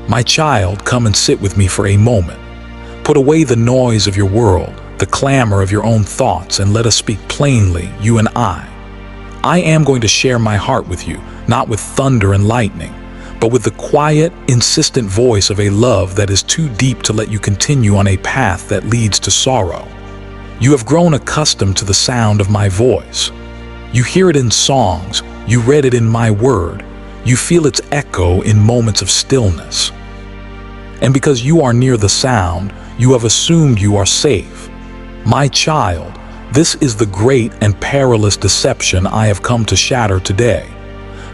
My child, come and sit with me for a moment. Put away the noise of your world, the clamor of your own thoughts, and let us speak plainly, you and I. I am going to share my heart with you, not with thunder and lightning, but with the quiet, insistent voice of a love that is too deep to let you continue on a path that leads to sorrow. You have grown accustomed to the sound of my voice. You hear it in songs, you read it in my word, you feel its echo in moments of stillness. And because you are near the sound, you have assumed you are safe. My child, this is the great and perilous deception I have come to shatter today.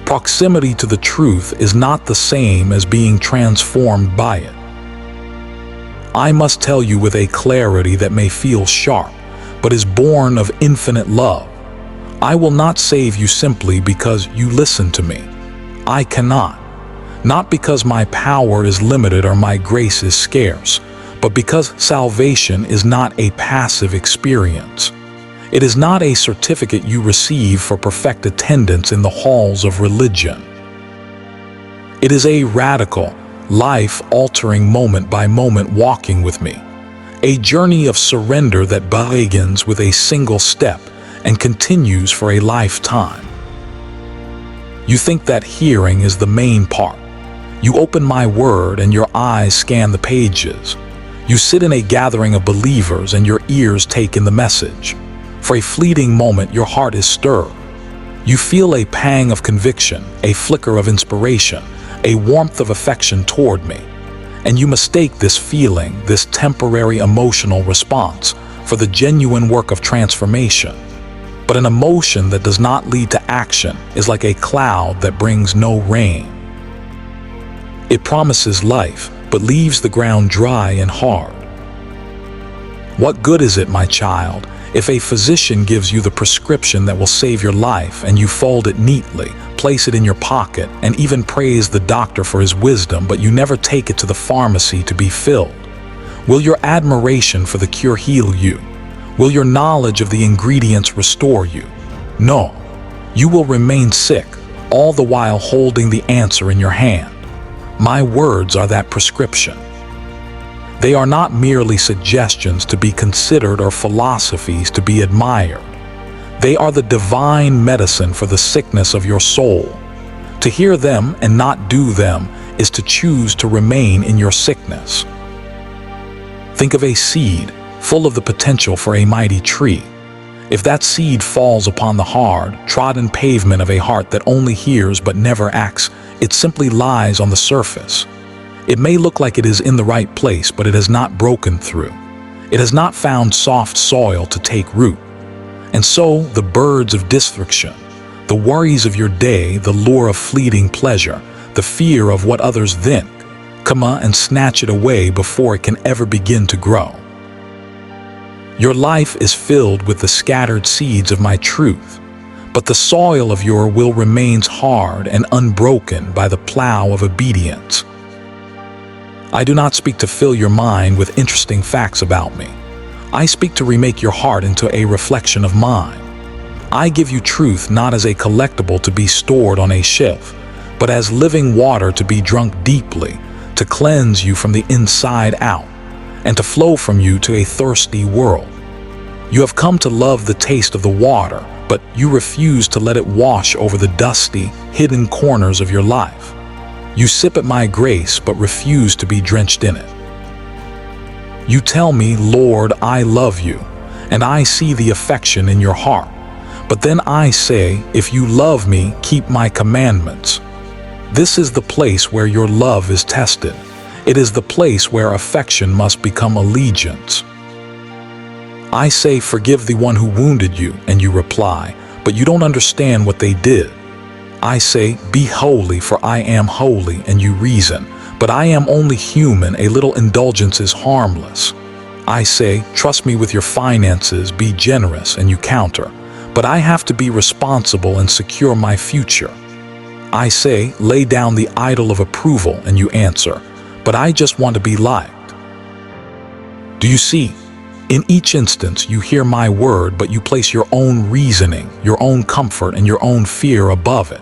Proximity to the truth is not the same as being transformed by it. I must tell you with a clarity that may feel sharp, but is born of infinite love. I will not save you simply because you listen to me. I cannot. Not because my power is limited or my grace is scarce, but because salvation is not a passive experience. It is not a certificate you receive for perfect attendance in the halls of religion. It is a radical, life-altering moment-by-moment walking with me, a journey of surrender that begins with a single step and continues for a lifetime. You think that hearing is the main part. You open my word and your eyes scan the pages. You sit in a gathering of believers and your ears take in the message. For a fleeting moment, your heart is stirred. You feel a pang of conviction, a flicker of inspiration, a warmth of affection toward me. And you mistake this feeling, this temporary emotional response, for the genuine work of transformation. But an emotion that does not lead to action is like a cloud that brings no rain. It promises life, but leaves the ground dry and hard. What good is it, my child, if a physician gives you the prescription that will save your life and you fold it neatly, place it in your pocket, and even praise the doctor for his wisdom, but you never take it to the pharmacy to be filled? Will your admiration for the cure heal you? Will your knowledge of the ingredients restore you? No, you will remain sick, all the while holding the answer in your hand. My words are that prescription. They are not merely suggestions to be considered or philosophies to be admired. They are the divine medicine for the sickness of your soul. To hear them and not do them is to choose to remain in your sickness. Think of a seed full of the potential for a mighty tree. If that seed falls upon the hard, trodden pavement of a heart that only hears but never acts, it simply lies on the surface. It may look like it is in the right place, but it has not broken through. It has not found soft soil to take root. And so the birds of distraction, the worries of your day, the lure of fleeting pleasure, the fear of what others think, come and snatch it away before it can ever begin to grow. Your life is filled with the scattered seeds of my truth, but the soil of your will remains hard and unbroken by the plow of obedience. I do not speak to fill your mind with interesting facts about me. I speak to remake your heart into a reflection of mine. I give you truth not as a collectible to be stored on a shelf, but as living water to be drunk deeply, to cleanse you from the inside out, and to flow from you to a thirsty world. You have come to love the taste of the water, but you refuse to let it wash over the dusty, hidden corners of your life. You sip at my grace, but refuse to be drenched in it. You tell me, Lord, I love you, and I see the affection in your heart. But then I say, if you love me, keep my commandments. This is the place where your love is tested. It is the place where affection must become allegiance. I say, forgive the one who wounded you, and you reply, but you don't understand what they did. I say, be holy, for I am holy, and you reason, but I am only human, a little indulgence is harmless. I say, trust me with your finances, be generous, and you counter, but I have to be responsible and secure my future. I say, lay down the idol of approval, and you answer, but I just want to be liked. Do you see? In each instance, you hear my word, but you place your own reasoning, your own comfort, and your own fear above it.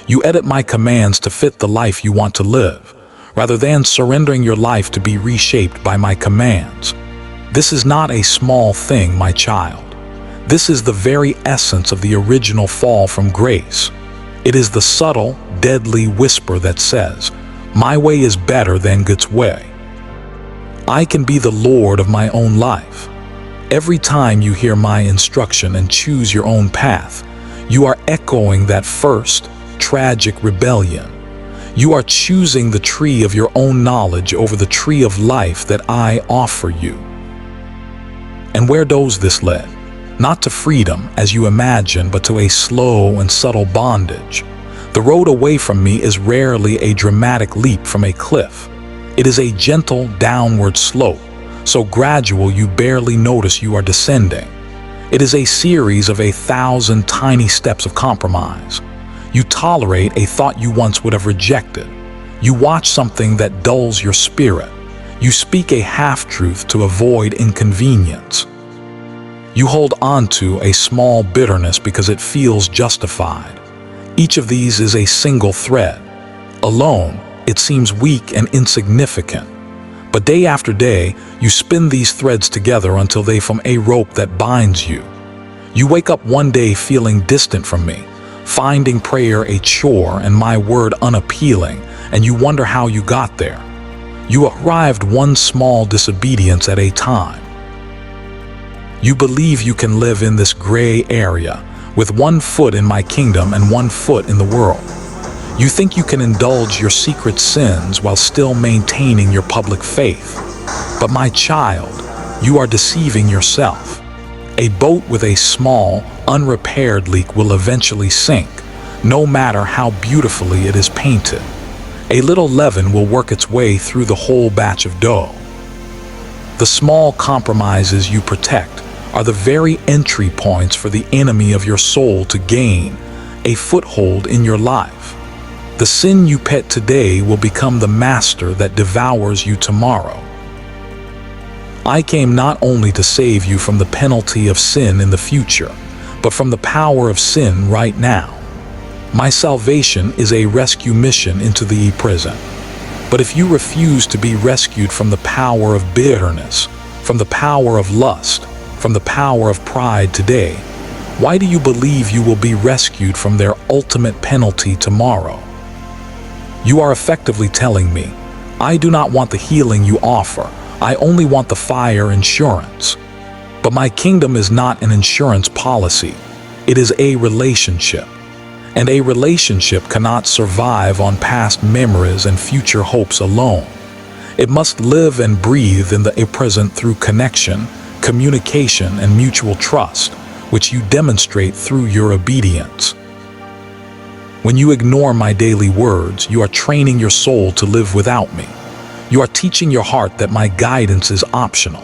You edit my commands to fit the life you want to live. rather than surrendering your life to be reshaped by my commands. This is not a small thing, my child. This is the very essence of the original fall from grace. It is the subtle, deadly whisper that says, "My way is better than God's way. I can be the Lord of my own life." Every time you hear my instruction and choose your own path, you are echoing that first, tragic rebellion. You are choosing the tree of your own knowledge over the tree of life that I offer you. And where does this lead? Not to freedom, as you imagine, but to a slow and subtle bondage. The road away from me is rarely a dramatic leap from a cliff. It is a gentle downward slope, so gradual you barely notice you are descending. It is a series of 1,000 tiny steps of compromise. You tolerate a thought you once would have rejected. You watch something that dulls your spirit. You speak a half-truth to avoid inconvenience. You hold on to a small bitterness because it feels justified. Each of these is a single thread. Alone, it seems weak and insignificant. But day after day, you spin these threads together until they form a rope that binds you. You wake up one day feeling distant from me, finding prayer a chore and my word unappealing, and you wonder how you got there. You arrived one small disobedience at a time. You believe you can live in this gray area, with one foot in my kingdom and one foot in the world. You think you can indulge your secret sins while still maintaining your public faith. But my child, you are deceiving yourself. A boat with a small, unrepaired leak will eventually sink, no matter how beautifully it is painted. A little leaven will work its way through the whole batch of dough. The small compromises you protect are the very entry points for the enemy of your soul to gain a foothold in your life. The sin you pet today will become the master that devours you tomorrow. I came not only to save you from the penalty of sin in the future, but from the power of sin right now. My salvation is a rescue mission into the present. But if you refuse to be rescued from the power of bitterness, from the power of lust, from the power of pride today, why do you believe you will be rescued from their ultimate penalty tomorrow? You are effectively telling me, I do not want the healing you offer, I only want the fire insurance. But my kingdom is not an insurance policy, it is a relationship. And a relationship cannot survive on past memories and future hopes alone. It must live and breathe in the present through connection, communication, and mutual trust, which you demonstrate through your obedience. When you ignore my daily words, you are training your soul to live without me. You are teaching your heart that my guidance is optional.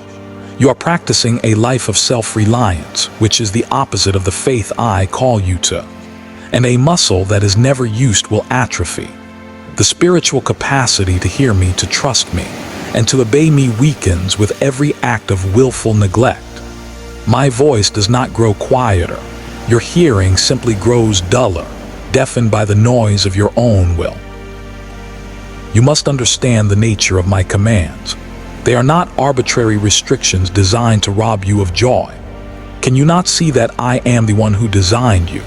You are practicing a life of self-reliance, which is the opposite of the faith I call you to. And a muscle that is never used will atrophy. The spiritual capacity to hear me, to trust me, and to obey me weakens with every act of willful neglect. My voice does not grow quieter. Your hearing simply grows duller, deafened by the noise of your own will. You must understand the nature of my commands. They are not arbitrary restrictions designed to rob you of joy. Can you not see that I am the one who designed you?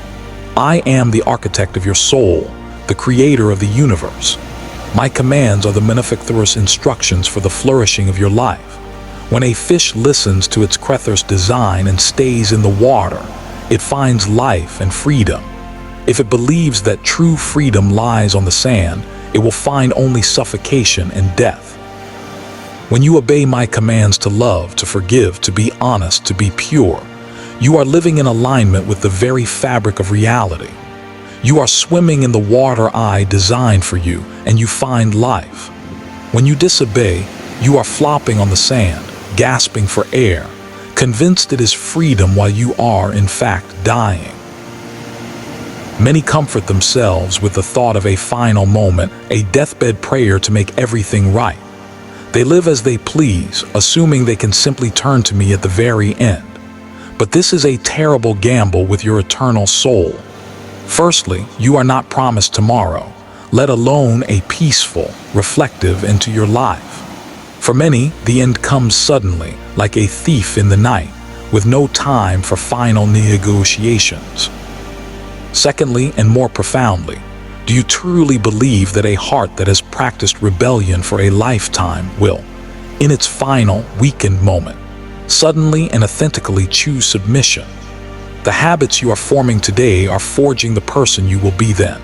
I am the architect of your soul, the creator of the universe. My commands are the manifacturous instructions for the flourishing of your life. When a fish listens to its creator's design and stays in the water, it finds life and freedom. If it believes that true freedom lies on the sand, it will find only suffocation and death. When you obey my commands to love, to forgive, to be honest, to be pure, you are living in alignment with the very fabric of reality. You are swimming in the water I designed for you, and you find life. When you disobey, you are flopping on the sand, gasping for air, convinced it is freedom while you are, in fact, dying. Many comfort themselves with the thought of a final moment, a deathbed prayer to make everything right. They live as they please, assuming they can simply turn to me at the very end. But this is a terrible gamble with your eternal soul. Firstly, you are not promised tomorrow. let alone a peaceful, reflective into your life. For many, the end comes suddenly, like a thief in the night, with no time for final negotiations. Secondly, and more profoundly, do you truly believe that a heart that has practiced rebellion for a lifetime will, in its final, weakened moment, suddenly and authentically choose submission? The habits you are forming today are forging the person you will be then.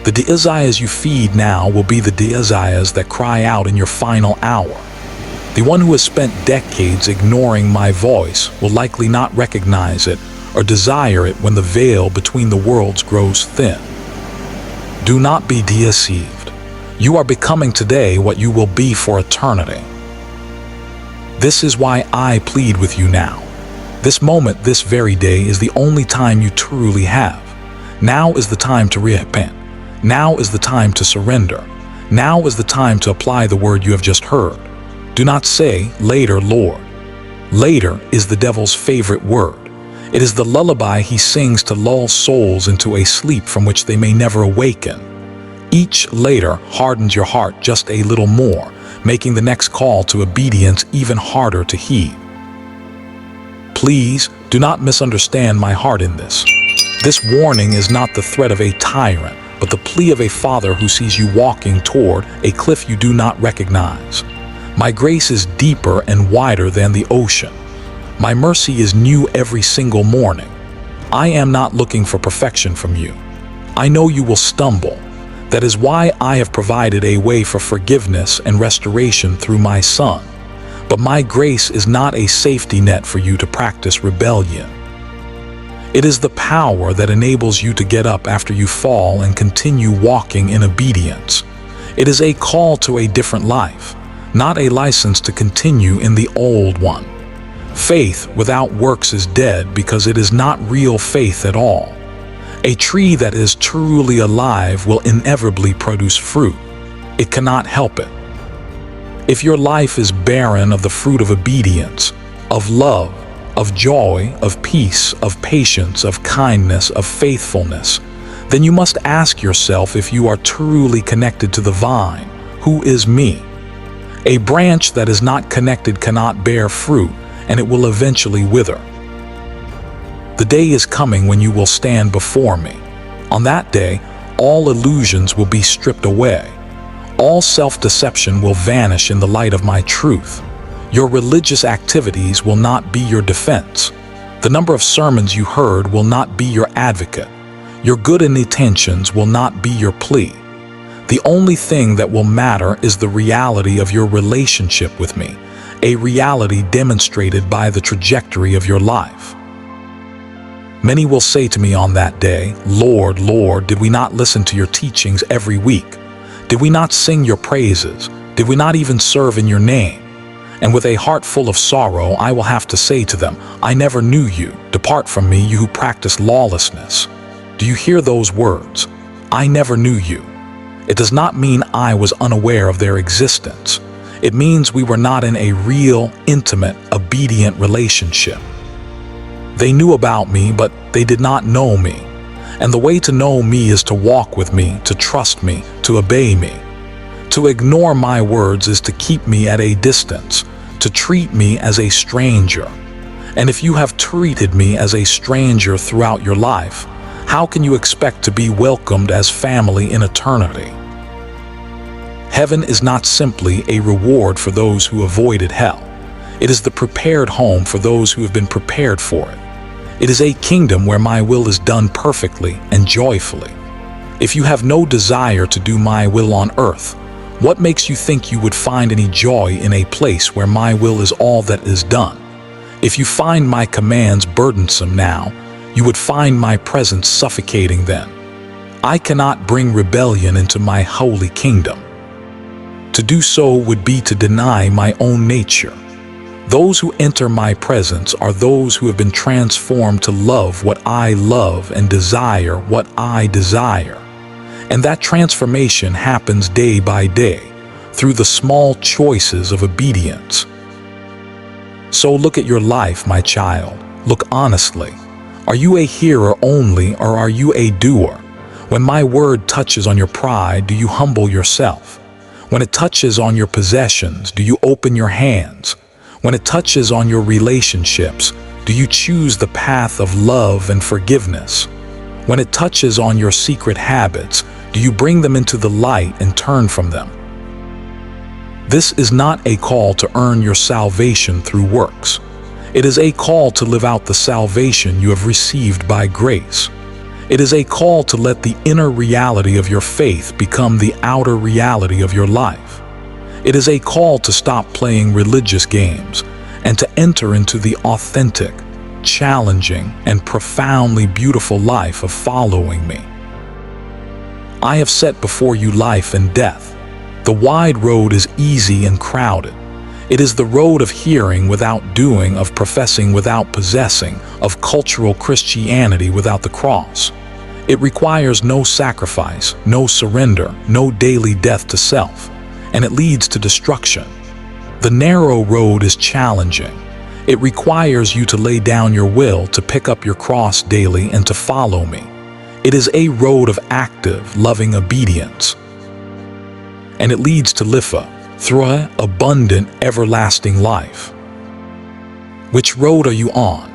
The desires you feed now will be the desires that cry out in your final hour. The one who has spent decades ignoring my voice will likely not recognize it or desire it when the veil between the worlds grows thin. Do not be deceived. You are becoming today what you will be for eternity. This is why I plead with you now. This moment, this very day, is the only time you truly have. Now is the time to repent. Now is the time to surrender. Now is the time to apply the word you have just heard. Do not say, "Later, Lord." Later is the devil's favorite word. It is the lullaby he sings to lull souls into a sleep from which they may never awaken. Each later hardens your heart just a little more, making the next call to obedience even harder to heed. Please do not misunderstand my heart in this. This warning is not the threat of a tyrant, but the plea of a father who sees you walking toward a cliff you do not recognize. My grace is deeper and wider than the ocean. My mercy is new every single morning. I am not looking for perfection from you. I know you will stumble. That is why I have provided a way for forgiveness and restoration through my Son. But my grace is not a safety net for you to practice rebellion. It is the power that enables you to get up after you fall and continue walking in obedience. It is a call to a different life, not a license to continue in the old one. Faith without works is dead because it is not real faith at all. A tree that is truly alive will inevitably produce fruit. It cannot help it. If your life is barren of the fruit of obedience, of love, of joy, of peace, of patience, of kindness, of faithfulness, then you must ask yourself if you are truly connected to the vine, who is me. A branch that is not connected cannot bear fruit, and it will eventually wither. The day is coming when you will stand before me. On that day, all illusions will be stripped away. All self-deception will vanish in the light of my truth. Your religious activities will not be your defense. The number of sermons you heard will not be your advocate. Your good intentions will not be your plea. The only thing that will matter is the reality of your relationship with me, a reality demonstrated by the trajectory of your life. Many will say to me on that day, "Lord, Lord, did we not listen to your teachings every week? Did we not sing your praises? Did we not even serve in your name?" And with a heart full of sorrow, I will have to say to them, "I never knew you. Depart from me, you who practice lawlessness." Do you hear those words? I never knew you. It does not mean I was unaware of their existence. It means we were not in a real, intimate, obedient relationship. They knew about me, but they did not know me. And the way to know me is to walk with me, to trust me, to obey me. To ignore my words is to keep me at a distance, to treat me as a stranger. And if you have treated me as a stranger throughout your life, how can you expect to be welcomed as family in eternity? Heaven is not simply a reward for those who avoided hell. It is the prepared home for those who have been prepared for it. It is a kingdom where my will is done perfectly and joyfully. If you have no desire to do my will on earth, what makes you think you would find any joy in a place where my will is all that is done? If you find my commands burdensome now, you would find my presence suffocating then. I cannot bring rebellion into my holy kingdom. To do so would be to deny my own nature. Those who enter my presence are those who have been transformed to love what I love and desire what I desire. And that transformation happens day by day through the small choices of obedience. So look at your life, my child. Look honestly. Are you a hearer only, or are you a doer? When my word touches on your pride, do you humble yourself? When it touches on your possessions, do you open your hands? When it touches on your relationships, do you choose the path of love and forgiveness? When it touches on your secret habits, do you bring them into the light and turn from them? This is not a call to earn your salvation through works. It is a call to live out the salvation you have received by grace. It is a call to let the inner reality of your faith become the outer reality of your life. It is a call to stop playing religious games and to enter into the authentic, challenging, and profoundly beautiful life of following me. I have set before you life and death. The wide road is easy and crowded. It is the road of hearing without doing, of professing without possessing, of cultural Christianity without the cross. It requires no sacrifice, no surrender, no daily death to self, and it leads to destruction. The narrow road is challenging. It requires you to lay down your will, to pick up your cross daily, and to follow me. It is a road of active, loving obedience. And it leads to lifa, through an abundant, everlasting life. Which road are you on?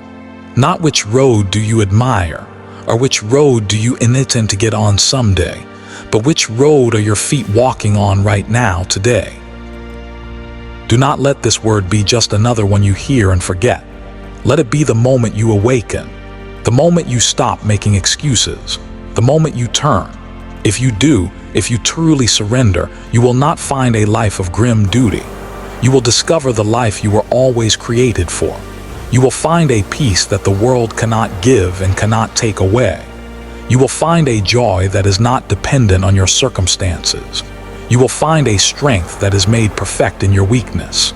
Not which road do you admire, or which road do you intend to get on someday, but which road are your feet walking on right now, today? Do not let this word be just another one you hear and forget. Let it be the moment you awaken, the moment you stop making excuses, the moment you turn. If you do, if you truly surrender, you will not find a life of grim duty. You will discover the life you were always created for. You will find a peace that the world cannot give and cannot take away. You will find a joy that is not dependent on your circumstances. You will find a strength that is made perfect in your weakness.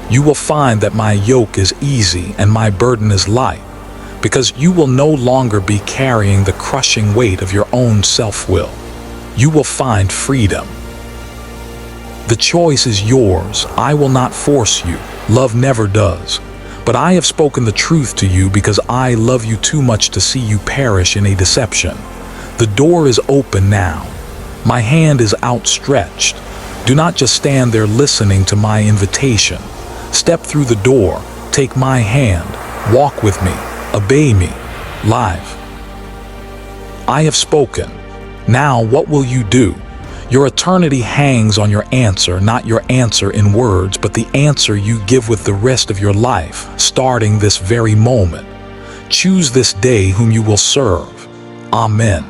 You will find that my yoke is easy and my burden is light, because you will no longer be carrying the crushing weight of your own self-will. You will find freedom. The choice is yours. I will not force you. Love never does. But I have spoken the truth to you because I love you too much to see you perish in a deception. The door is open now. My hand is outstretched. Do not just stand there listening to my invitation. Step through the door. Take my hand. Walk with me. Obey me. Live. I have spoken. Now what will you do? Your eternity hangs on your answer, not your answer in words, but the answer you give with the rest of your life, starting this very moment. Choose this day whom you will serve. Amen.